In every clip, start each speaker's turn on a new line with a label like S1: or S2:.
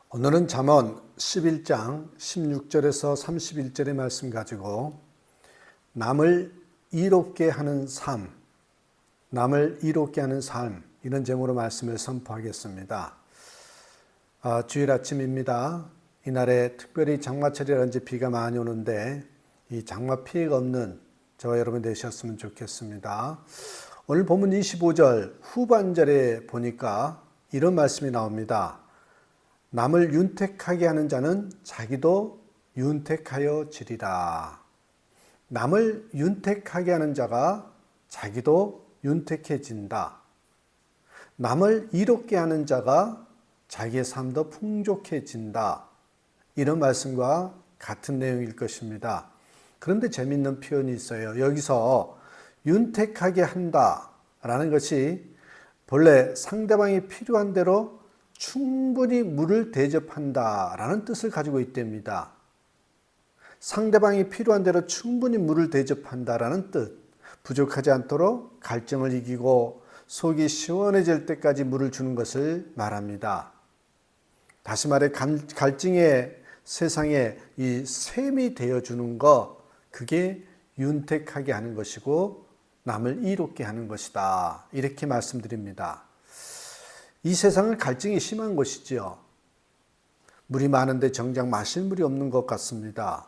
S1: 오늘은 잠언 11장 16절에서 31절의 말씀 가지고 남을 이롭게 하는 삶, 남을 이롭게 하는 삶, 이런 제목으로 말씀을 선포하겠습니다. 주일 아침입니다. 이날에 특별히 장마철이라든지 비가 많이 오는데 이 장마 피해가 없는 저와 여러분 되셨으면 좋겠습니다. 오늘 본문 25절 후반절에 보니까 이런 말씀이 나옵니다. 남을 윤택하게 하는 자는 자기도 윤택하여 지리라. 남을 윤택하게 하는 자가 자기도 윤택해진다. 남을 이롭게 하는 자가 자기의 삶도 풍족해진다. 이런 말씀과 같은 내용일 것입니다. 그런데 재미있는 표현이 있어요. 여기서 윤택하게 한다라는 것이 본래 상대방이 필요한 대로 충분히 물을 대접한다라는 뜻을 가지고 있답니다. 상대방이 필요한 대로 충분히 물을 대접한다라는 뜻, 부족하지 않도록 갈증을 이기고 속이 시원해질 때까지 물을 주는 것을 말합니다. 다시 말해 갈증의 세상에 이 샘이 되어주는 것, 그게 윤택하게 하는 것이고 남을 이롭게 하는 것이다. 이렇게 말씀드립니다. 이 세상은 갈증이 심한 곳이지요. 물이 많은데 정작 마실 물이 없는 것 같습니다.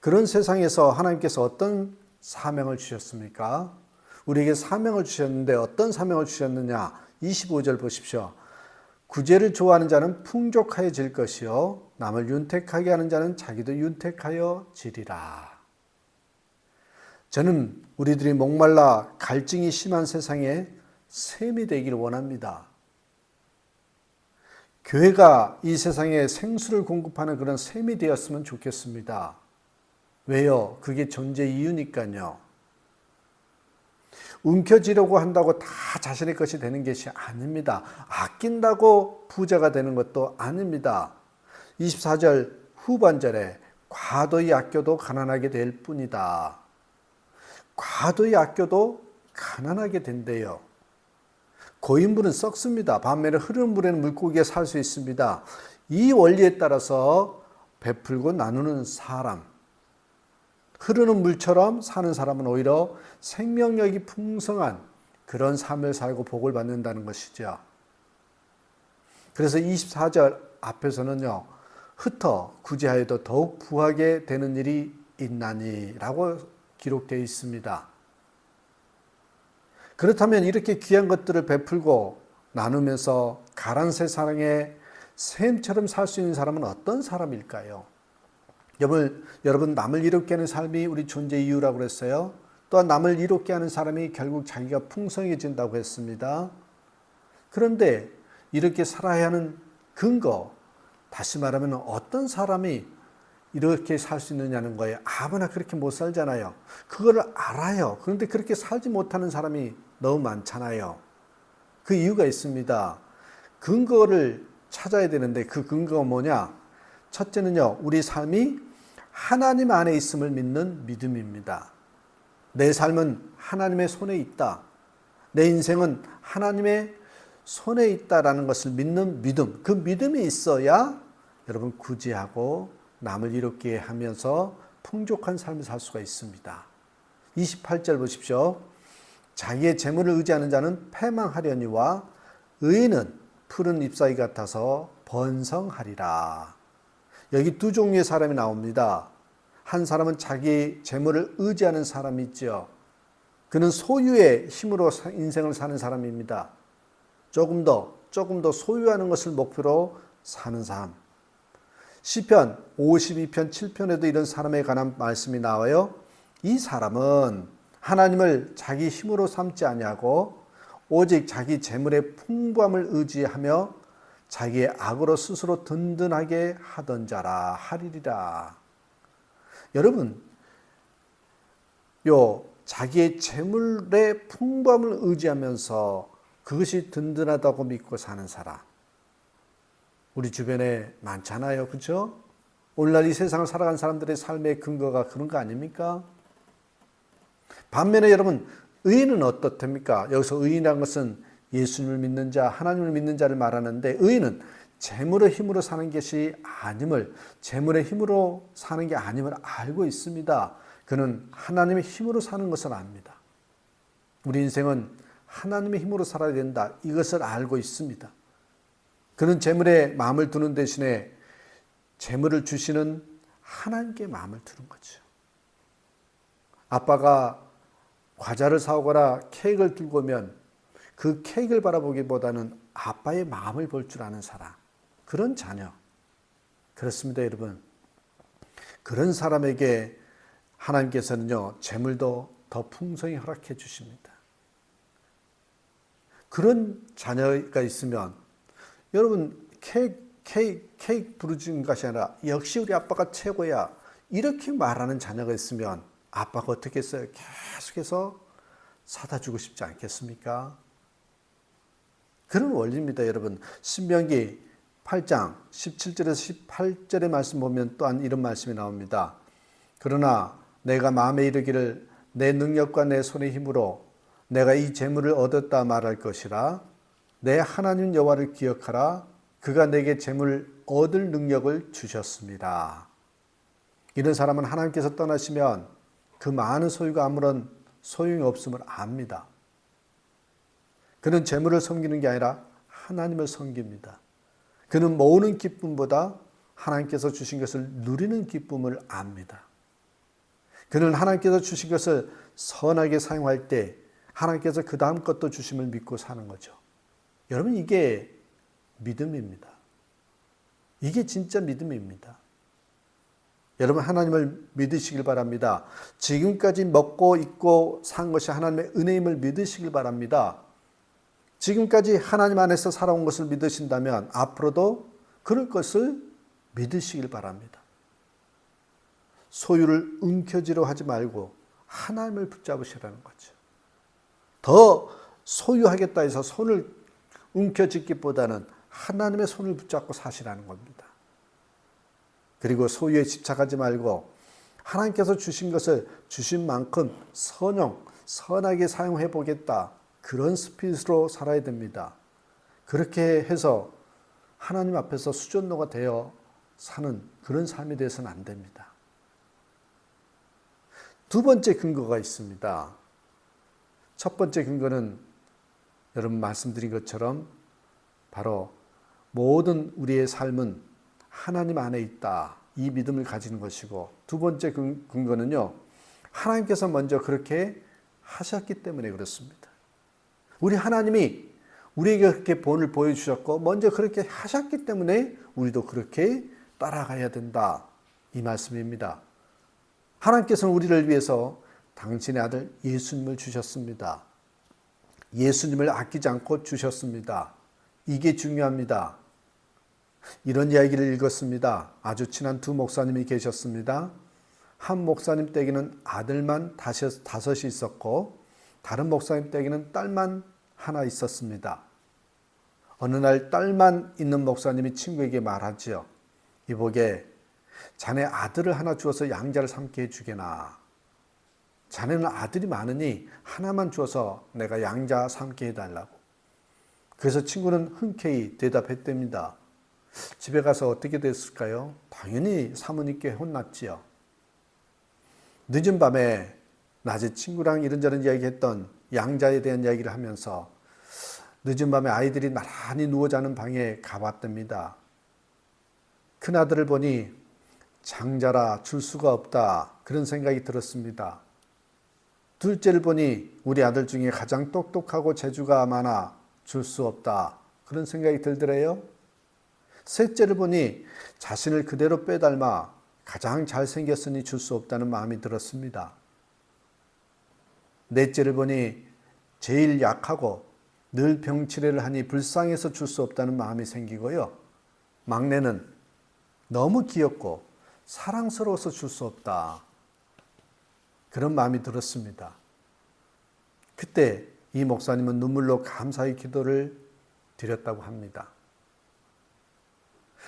S1: 그런 세상에서 하나님께서 어떤 사명을 주셨습니까? 우리에게 사명을 주셨는데 어떤 사명을 주셨느냐? 25절 보십시오. 구제를 좋아하는 자는 풍족하여질 것이요 남을 윤택하게 하는 자는 자기도 윤택하여 지리라. 저는 우리들이 목말라 갈증이 심한 세상에 샘이 되기를 원합니다. 교회가 이 세상에 생수를 공급하는 그런 샘이 되었으면 좋겠습니다. 왜요? 그게 존재 이유니까요. 움켜쥐려고 한다고 다 자신의 것이 되는 것이 아닙니다. 아낀다고 부자가 되는 것도 아닙니다. 24절 후반절에 과도히 아껴도 가난하게 될 뿐이다. 과도히 아껴도 가난하게 된대요. 고인물은 썩습니다. 반면에 흐르는 물에는 물고기가 살 수 있습니다. 이 원리에 따라서 베풀고 나누는 사람, 흐르는 물처럼 사는 사람은 오히려 생명력이 풍성한 그런 삶을 살고 복을 받는다는 것이죠. 그래서 24절 앞에서는요, 흩어 구제하여도 더욱 부하게 되는 일이 있나니 라고 기록되어 있습니다. 그렇다면 이렇게 귀한 것들을 베풀고 나누면서 가난 세상에 샘처럼 살 수 있는 사람은 어떤 사람일까요? 여러분 남을 이롭게 하는 삶이 우리 존재 이유라고 그랬어요. 또한 남을 이롭게 하는 사람이 결국 자기가 풍성해진다고 했습니다. 그런데 이렇게 살아야 하는 근거, 다시 말하면 어떤 사람이 이렇게 살 수 있느냐는 거예요. 아무나 그렇게 못 살잖아요. 그거를 알아요. 그런데 그렇게 살지 못하는 사람이 너무 많잖아요. 그 이유가 있습니다. 근거를 찾아야 되는데 그 근거가 뭐냐? 첫째는요, 우리 삶이 하나님 안에 있음을 믿는 믿음입니다. 내 삶은 하나님의 손에 있다. 내 인생은 하나님의 손에 있다라는 것을 믿는 믿음. 그 믿음이 있어야 여러분 구제하고 남을 이롭게 하면서 풍족한 삶을 살 수가 있습니다. 28절 보십시오. 자기의 재물을 의지하는 자는 패망하려니와 의인은 푸른 잎사귀 같아서 번성하리라. 여기 두 종류의 사람이 나옵니다. 한 사람은 자기 재물을 의지하는 사람이 있죠. 그는 소유의 힘으로 인생을 사는 사람입니다. 조금 더 소유하는 것을 목표로 사는 삶. 시편 52편 7편에도 이런 사람에 관한 말씀이 나와요. 이 사람은 하나님을 자기 힘으로 삼지 아니하고 오직 자기 재물의 풍부함을 의지하며 자기의 악으로 스스로 든든하게 하던 자라 하리리라. 여러분, 자기의 재물의 풍부함을 의지하면서 그것이 든든하다고 믿고 사는 사람, 우리 주변에 많잖아요. 그렇죠? 오늘날 이 세상을 살아가는 사람들의 삶의 근거가 그런 거 아닙니까? 반면에 여러분, 의인은 어떻답니까? 여기서 의인이라는 것은 예수님을 믿는 자, 하나님을 믿는 자를 말하는데 의인은 재물의 힘으로 사는 것이 아님을, 재물의 힘으로 사는 게 아님을 알고 있습니다. 그는 하나님의 힘으로 사는 것을 압니다. 우리 인생은 하나님의 힘으로 살아야 된다. 이것을 알고 있습니다. 그는 재물에 마음을 두는 대신에 재물을 주시는 하나님께 마음을 두는 거죠. 아빠가 과자를 사오거나 케이크를 들고 오면 그 케이크를 바라보기보다는 아빠의 마음을 볼 줄 아는 사람, 그런 자녀. 그렇습니다, 여러분. 그런 사람에게 하나님께서는요, 재물도 더 풍성히 허락해 주십니다. 그런 자녀가 있으면 여러분 케이크 부르주는 것이 아니라 역시 우리 아빠가 최고야, 이렇게 말하는 자녀가 있으면 아빠가 어떻게 했어요? 계속해서 사다 주고 싶지 않겠습니까? 그런 원리입니다, 여러분. 신명기 8장 17절에서 18절의 말씀 보면 또한 이런 말씀이 나옵니다. 그러나 내가 마음에 이르기를 내 능력과 내 손의 힘으로 내가 이 재물을 얻었다 말할 것이라. 내 하나님 여호와를 기억하라. 그가 내게 재물을 얻을 능력을 주셨습니다. 이런 사람은 하나님께서 떠나시면 그 많은 소유가 아무런 소용이 없음을 압니다. 그는 재물을 섬기는 게 아니라 하나님을 섬깁니다. 그는 모으는 기쁨보다 하나님께서 주신 것을 누리는 기쁨을 압니다. 그는 하나님께서 주신 것을 선하게 사용할 때 하나님께서 그 다음 것도 주심을 믿고 사는 거죠. 여러분, 이게 믿음입니다. 이게 진짜 믿음입니다. 여러분, 하나님을 믿으시길 바랍니다. 지금까지 먹고 입고 산 것이 하나님의 은혜임을 믿으시길 바랍니다. 지금까지 하나님 안에서 살아온 것을 믿으신다면 앞으로도 그럴 것을 믿으시길 바랍니다. 소유를 움켜쥐려 하지 말고 하나님을 붙잡으시라는 거죠. 더 소유하겠다 해서 손을 움켜쥐기보다는 하나님의 손을 붙잡고 사시라는 겁니다. 그리고 소유에 집착하지 말고 하나님께서 주신 것을 주신 만큼 선하게 사용해 보겠다. 그런 스피릿으로 살아야 됩니다. 그렇게 해서 하나님 앞에서 수전노가 되어 사는 그런 삶이 되어서는 안 됩니다. 두 번째 근거가 있습니다. 첫 번째 근거는 여러분 말씀드린 것처럼 바로 모든 우리의 삶은 하나님 안에 있다. 이 믿음을 가지는 것이고, 두 번째 근거는요, 하나님께서 먼저 그렇게 하셨기 때문에 그렇습니다. 우리 하나님이 우리에게 그렇게 본을 보여주셨고 먼저 그렇게 하셨기 때문에 우리도 그렇게 따라가야 된다. 이 말씀입니다. 하나님께서는 우리를 위해서 당신의 아들 예수님을 주셨습니다. 예수님을 아끼지 않고 주셨습니다. 이게 중요합니다. 이런 이야기를 읽었습니다. 아주 친한 두 목사님이 계셨습니다. 한 목사님 댁에는 아들만 다섯이 있었고 다른 목사님 댁에는 딸만 하나 있었습니다. 어느 날 딸만 있는 목사님이 친구에게 말하지요. 이보게, 자네 아들을 하나 주어서 양자를 삼게 해주게나. 자네는 아들이 많으니 하나만 주어서 내가 양자 삼게 해달라고. 그래서 친구는 흔쾌히 대답했답니다. 집에 가서 어떻게 됐을까요? 당연히 사모님께 혼났지요. 늦은 밤에 낮에 친구랑 이런저런 이야기했던 양자에 대한 이야기를 하면서 늦은 밤에 아이들이 나란히 누워 자는 방에 가봤답니다. 큰아들을 보니 장자라 줄 수가 없다, 그런 생각이 들었습니다. 둘째를 보니 우리 아들 중에 가장 똑똑하고 재주가 많아 줄 수 없다, 그런 생각이 들더래요. 셋째를 보니 자신을 그대로 빼닮아 가장 잘생겼으니 줄 수 없다는 마음이 들었습니다. 넷째를 보니 제일 약하고 늘 병치레를 하니 불쌍해서 줄 수 없다는 마음이 생기고요. 막내는 너무 귀엽고 사랑스러워서 줄 수 없다, 그런 마음이 들었습니다. 그때 이 목사님은 눈물로 감사의 기도를 드렸다고 합니다.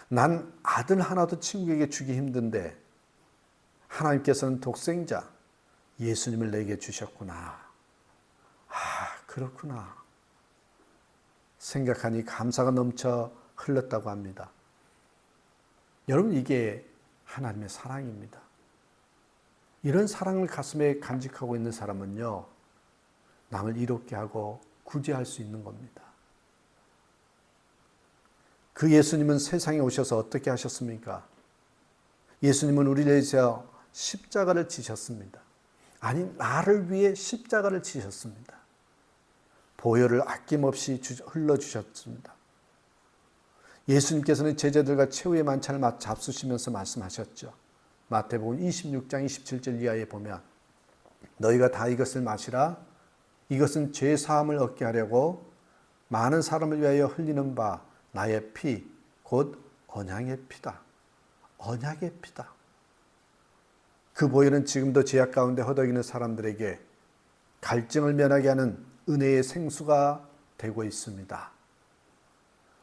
S1: 난 아들 하나도 친구에게 주기 힘든데 하나님께서는 독생자 예수님을 내게 주셨구나. 그렇구나. 생각하니 감사가 넘쳐 흘렀다고 합니다. 여러분, 이게 하나님의 사랑입니다. 이런 사랑을 가슴에 간직하고 있는 사람은요, 남을 이롭게 하고 구제할 수 있는 겁니다. 그 예수님은 세상에 오셔서 어떻게 하셨습니까? 예수님은 우리를 위해서 십자가를 지셨습니다. 아니, 나를 위해 십자가를 지셨습니다. 보혈을 아낌없이 흘러주셨습니다. 예수님께서는 제자들과 최후의 만찬을 잡수시면서 말씀하셨죠. 마태복음 26장 27절 이하에 보면 너희가 다 이것을 마시라. 이것은 죄 사함을 얻게 하려고 많은 사람을 위하여 흘리는 바 나의 피, 곧 언약의 피다. 언약의 피다. 그 보혈은 지금도 죄악 가운데 허덕이는 사람들에게 갈증을 면하게 하는 은혜의 생수가 되고 있습니다.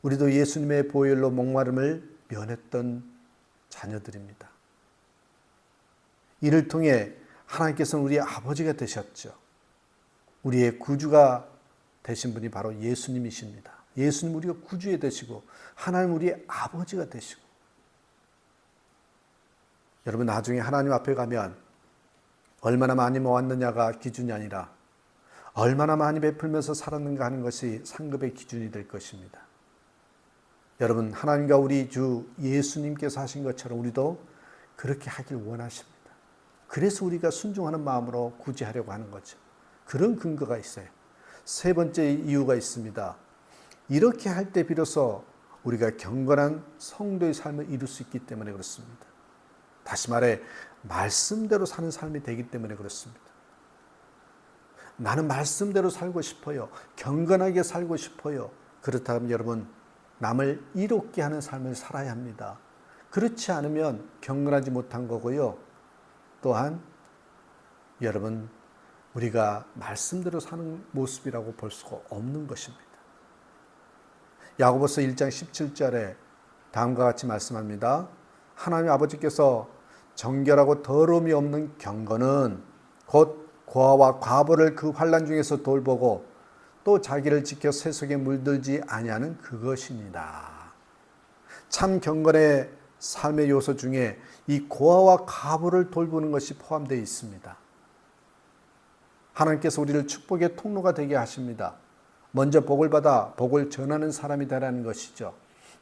S1: 우리도 예수님의 보혈로 목마름을 면했던 자녀들입니다. 이를 통해 하나님께서는 우리의 아버지가 되셨죠. 우리의 구주가 되신 분이 바로 예수님이십니다. 예수님 우리가 구주에 되시고 하나님 우리의 아버지가 되시고, 여러분 나중에 하나님 앞에 가면 얼마나 많이 모았느냐가 기준이 아니라 얼마나 많이 베풀면서 살았는가 하는 것이 상급의 기준이 될 것입니다. 여러분, 하나님과 우리 주 예수님께서 하신 것처럼 우리도 그렇게 하길 원하십니다. 그래서 우리가 순종하는 마음으로 구제하려고 하는 거죠. 그런 근거가 있어요. 세 번째 이유가 있습니다. 이렇게 할 때 비로소 우리가 경건한 성도의 삶을 이룰 수 있기 때문에 그렇습니다. 다시 말해 말씀대로 사는 삶이 되기 때문에 그렇습니다. 나는 말씀대로 살고 싶어요. 경건하게 살고 싶어요. 그렇다면 여러분, 남을 이롭게 하는 삶을 살아야 합니다. 그렇지 않으면 경건하지 못한 거고요. 또한 여러분, 우리가 말씀대로 사는 모습이라고 볼 수가 없는 것입니다. 야고보서 1장 17절에 다음과 같이 말씀합니다. 하나님 아버지께서 정결하고 더러움이 없는 경건은 곧 고아와 과부를 그 환난 중에서 돌보고 또 자기를 지켜 세속에 물들지 아니하는 그것이니라. 참 경건의 삶의 요소 중에 이 고아와 과부를 돌보는 것이 포함되어 있습니다. 하나님께서 우리를 축복의 통로가 되게 하십니다. 먼저 복을 받아 복을 전하는 사람이 되라는 것이죠.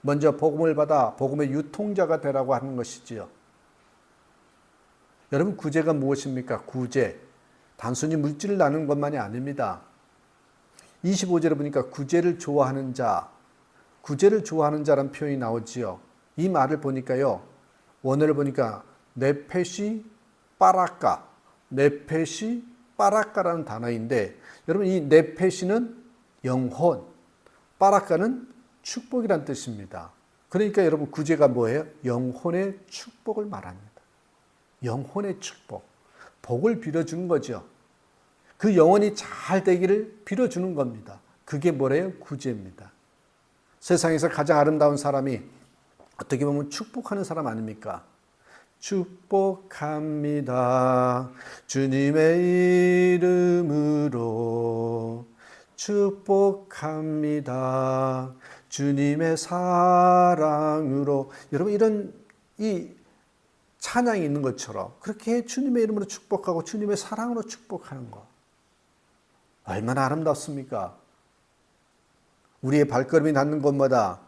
S1: 먼저 복음을 받아 복음의 유통자가 되라고 하는 것이지요. 여러분, 구제가 무엇입니까? 구제. 단순히 물질을 나누는 것만이 아닙니다. 25절에 보니까 구제를 좋아하는 자, 구제를 좋아하는 자라는 표현이 나오지요. 이 말을 보니까요, 원어를 보니까 네페시 빠라까, 네페시 빠라까라는 단어인데, 여러분 이 네페시는 영혼, 빠라까는 축복이란 뜻입니다. 그러니까 여러분 구제가 뭐예요? 영혼의 축복을 말합니다. 영혼의 축복, 복을 빌어주는 거죠. 그 영혼이 잘 되기를 빌어주는 겁니다. 그게 뭐래요? 구제입니다. 세상에서 가장 아름다운 사람이 어떻게 보면 축복하는 사람 아닙니까? 축복합니다. 주님의 이름으로 축복합니다. 주님의 사랑으로. 여러분, 이런 이 찬양이 있는 것처럼 그렇게 주님의 이름으로 축복하고 주님의 사랑으로 축복하는 것, 얼마나 아름답습니까? 우리의 발걸음이 닿는 곳마다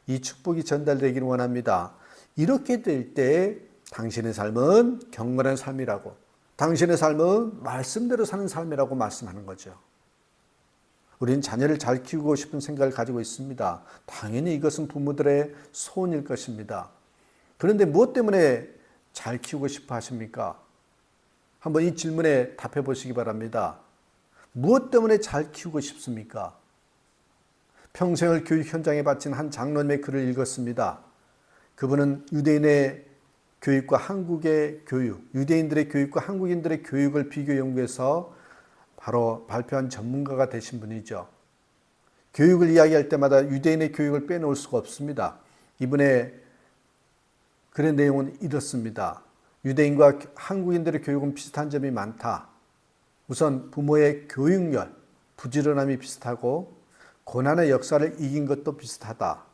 S1: 이 축복이 전달되기를 원합니다. 이렇게 될 때 당신의 삶은 경건한 삶이라고, 당신의 삶은 말씀대로 사는 삶이라고 말씀하는 거죠. 우리는 자녀를 잘 키우고 싶은 생각을 가지고 있습니다. 당연히 이것은 부모들의 소원일 것입니다. 그런데 무엇 때문에 잘 키우고 싶어 하십니까? 한번 이 질문에 답해 보시기 바랍니다. 무엇 때문에 잘 키우고 싶습니까? 평생을 교육 현장에 바친 한 장로님의 글을 읽었습니다. 그분은 유대인의 교육과 한국의 교육, 유대인들의 교육과 한국인들의 교육을 비교 연구해서 바로 발표한 전문가가 되신 분이죠. 교육을 이야기할 때마다 유대인의 교육을 빼놓을 수가 없습니다. 이분의 글의 내용은 이렇습니다. 유대인과 한국인들의 교육은 비슷한 점이 많다. 우선 부모의 교육열, 부지런함이 비슷하고 고난의 역사를 이긴 것도 비슷하다.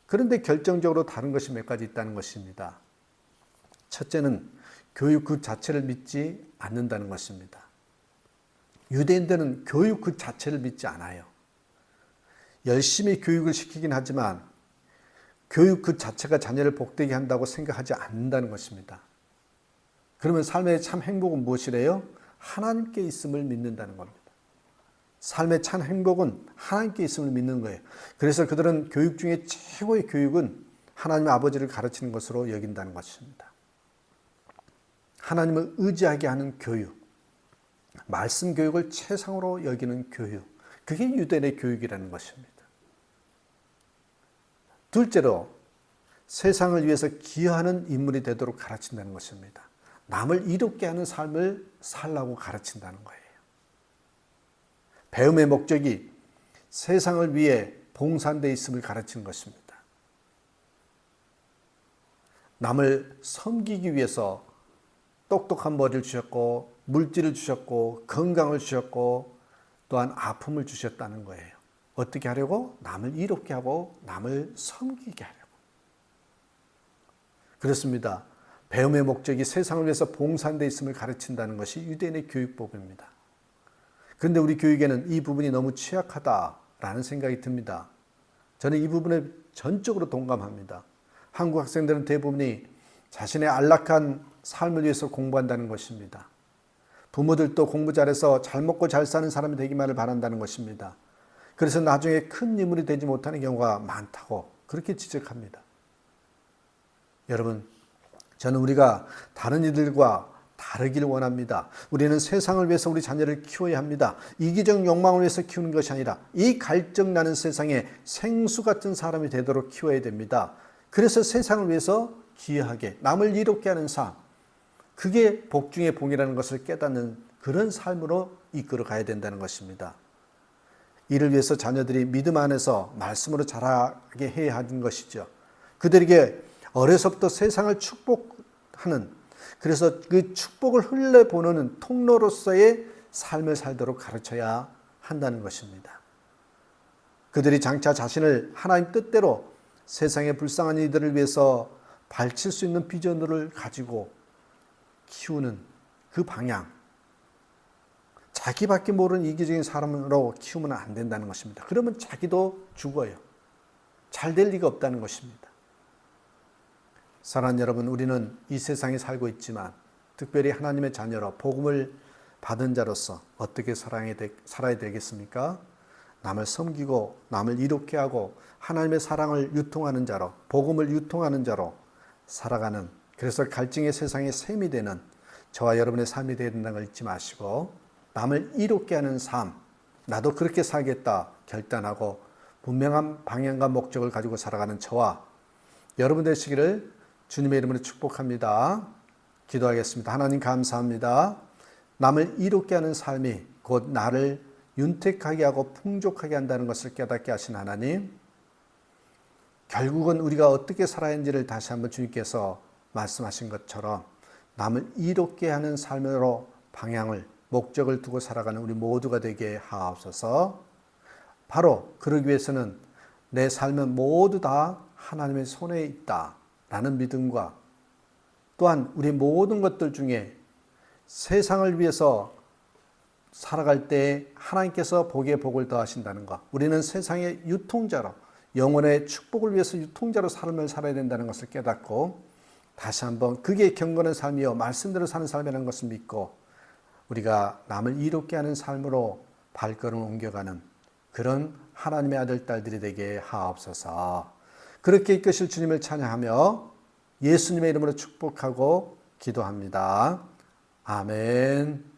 S1: 그런데 결정적으로 다른 것이 몇 가지 있다는 것입니다. 첫째는 교육 그 자체를 믿지 않는다는 것입니다. 유대인들은 교육 그 자체를 믿지 않아요. 열심히 교육을 시키긴 하지만 교육 그 자체가 자녀를 복되게 한다고 생각하지 않는다는 것입니다. 그러면 삶의 참 행복은 무엇이래요? 하나님께 있음을 믿는다는 겁니다. 삶의 참 행복은 하나님께 있음을 믿는 거예요. 그래서 그들은 교육 중에 최고의 교육은 하나님의 아버지를 가르치는 것으로 여긴다는 것입니다. 하나님을 의지하게 하는 교육, 말씀 교육을 최상으로 여기는 교육, 그게 유대인의 교육이라는 것입니다. 둘째로 세상을 위해서 기여하는 인물이 되도록 가르친다는 것입니다. 남을 이롭게 하는 삶을 살라고 가르친다는 거예요. 배움의 목적이 세상을 위해 봉사한 데 있음을 가르치는 것입니다. 남을 섬기기 위해서 똑똑한 머리를 주셨고 물질을 주셨고 건강을 주셨고 또한 아픔을 주셨다는 거예요. 어떻게 하려고? 남을 이롭게 하고 남을 섬기게 하려고. 그렇습니다. 배움의 목적이 세상을 위해서 봉사한 데 있음을 가르친다는 것이 유대인의 교육법입니다. 그런데 우리 교육에는 이 부분이 너무 취약하다라는 생각이 듭니다. 저는 이 부분에 전적으로 동감합니다. 한국 학생들은 대부분이 자신의 안락한 삶을 위해서 공부한다는 것입니다. 부모들도 공부 잘해서 잘 먹고 잘 사는 사람이 되기만을 바란다는 것입니다. 그래서 나중에 큰 인물이 되지 못하는 경우가 많다고 그렇게 지적합니다. 여러분, 저는 우리가 다른 이들과 다르길 원합니다. 우리는 세상을 위해서 우리 자녀를 키워야 합니다. 이기적 욕망을 위해서 키우는 것이 아니라 이 갈증나는 세상에 생수 같은 사람이 되도록 키워야 됩니다. 그래서 세상을 위해서 기여하게, 남을 이롭게 하는 삶, 그게 복 중의 복이라는 것을 깨닫는 그런 삶으로 이끌어 가야 된다는 것입니다. 이를 위해서 자녀들이 믿음 안에서 말씀으로 자라게 해야 하는 것이죠. 그들에게 어려서부터 세상을 축복하는, 그래서 그 축복을 흘려보내는 통로로서의 삶을 살도록 가르쳐야 한다는 것입니다. 그들이 장차 자신을 하나님 뜻대로 세상의 불쌍한 이들을 위해서 밝힐 수 있는 비전을 가지고 키우는 그 방향, 자기밖에 모르는 이기적인 사람으로 키우면 안 된다는 것입니다. 그러면 자기도 죽어요. 잘 될 리가 없다는 것입니다. 사랑하는 여러분, 우리는 이 세상에 살고 있지만 특별히 하나님의 자녀로 복음을 받은 자로서 어떻게 살아야 되겠습니까? 남을 섬기고 남을 이롭게 하고 하나님의 사랑을 유통하는 자로, 복음을 유통하는 자로 살아가는, 그래서 갈증의 세상에 셈이 되는 저와 여러분의 삶이 되어야 된다는 걸 잊지 마시고 남을 이롭게 하는 삶, 나도 그렇게 살겠다 결단하고 분명한 방향과 목적을 가지고 살아가는 저와 여러분 되시기를 주님의 이름으로 축복합니다. 기도하겠습니다. 하나님 감사합니다. 남을 이롭게 하는 삶이 곧 나를 윤택하게 하고 풍족하게 한다는 것을 깨닫게 하신 하나님, 결국은 우리가 어떻게 살아야 하는지를 다시 한번 주님께서 말씀하신 것처럼 남을 이롭게 하는 삶으로 방향을, 목적을 두고 살아가는 우리 모두가 되게 하옵소서. 바로 그러기 위해서는 내 삶은 모두 다 하나님의 손에 있다라는 믿음과 또한 우리 모든 것들 중에 세상을 위해서 살아갈 때 하나님께서 복에 복을 더하신다는 것, 우리는 세상의 유통자로, 영혼의 축복을 위해서 유통자로 삶을 살아야 된다는 것을 깨닫고 다시 한번 그게 경건한 삶이요 말씀대로 사는 삶이라는 것을 믿고 우리가 남을 이롭게 하는 삶으로 발걸음을 옮겨가는 그런 하나님의 아들, 딸들이 되게 하옵소서. 그렇게 이끄실 주님을 찬양하며 예수님의 이름으로 축복하고 기도합니다. 아멘.